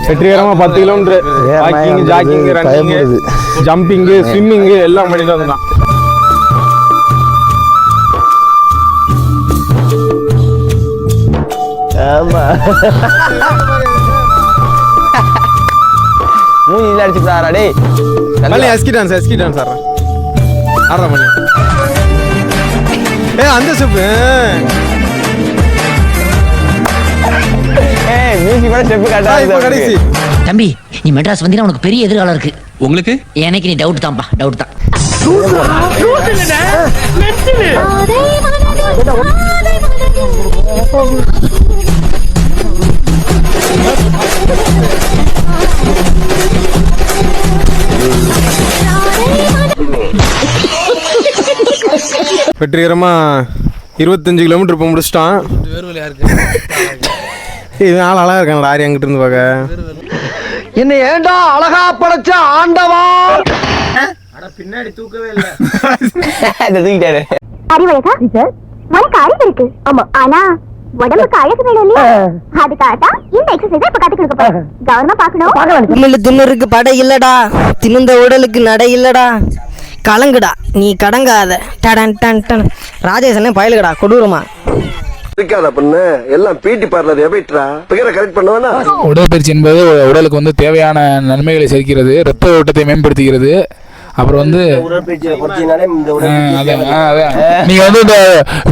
வெற்றிகரமா 10 kilometre walking, jogging, running, jumping, swimming எல்லாம் பண்ணிட்டு வந்தான். ஆமா மூஞ்சில அடிச்சு போறாரா டேய். மல்லி எஸ்கி டான்ஸ் ஆடுறேன் மணி. அந்த ஸ்டெப் மியூசிக் கூட ஸ்டெப் காட்டா கடைசி. தம்பி நீ மெட்ராஸ் வந்தீனா உனக்கு பெரிய எதிர்காலம் இருக்கு. உங்களுக்கு எனக்கு நீ டவுட் தான்ப்பா, டவுட் தான். வெற்றிகரமா 25 கிலோமீட்டர் இப்போ முடிச்சிட்டான். இது நாள் அழகா இருக்கான் லாரி அங்கிட்டு இருந்து பார்க்க. என்ன ஏண்டா அழகா படைச்ச ஆண்டவா. பின்னாடி தூக்கவே இல்லை. தூக்கிட்டாரு. அறிவழகா சார், உனக்கு அறிவு இருக்கு. ஆமா, ஆனா உடம்புக்கு அழகு வேணும் இல்லையா? அதுக்காகத்தான் இந்த எக்ஸசைஸ் இப்ப கத்து கொடுக்க போறேன். கவனமா பாக்கணும். உள்ள திமிருக்கு படை இல்லடா, திமிந்த உடலுக்கு நடை இல்லடா. கலங்குடா நீ கடங்காத. டடன் டன் டன். ராஜேஷனே பயலுகடா கொடூரமா. பண்ணு எல்லாம் பீட்டி பார்லர் எபைட்ரா பிகரை கரெக்ட் பண்ணுவானா. உடற்பயிற்சி என்பது உடலுக்கு வந்து தேவையான நன்மைகளை சேர்க்கிறது, ரத்த ஓட்டத்தை மேம்படுத்துகிறது. அப்புறம் வந்து நீங்க வந்து இந்த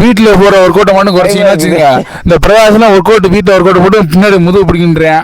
வீட்டுல போற ஒர்க் அவுட்டை மட்டும் குறைச்சிங்கன்னா வச்சுக்கோங்க, இந்த பிரயாசம் ஒர்க் அவுட் வீட்டுல ஒர்க் அவுட் போட்டு பின்னாடி முதுகு பிடிக்கின்றேன்.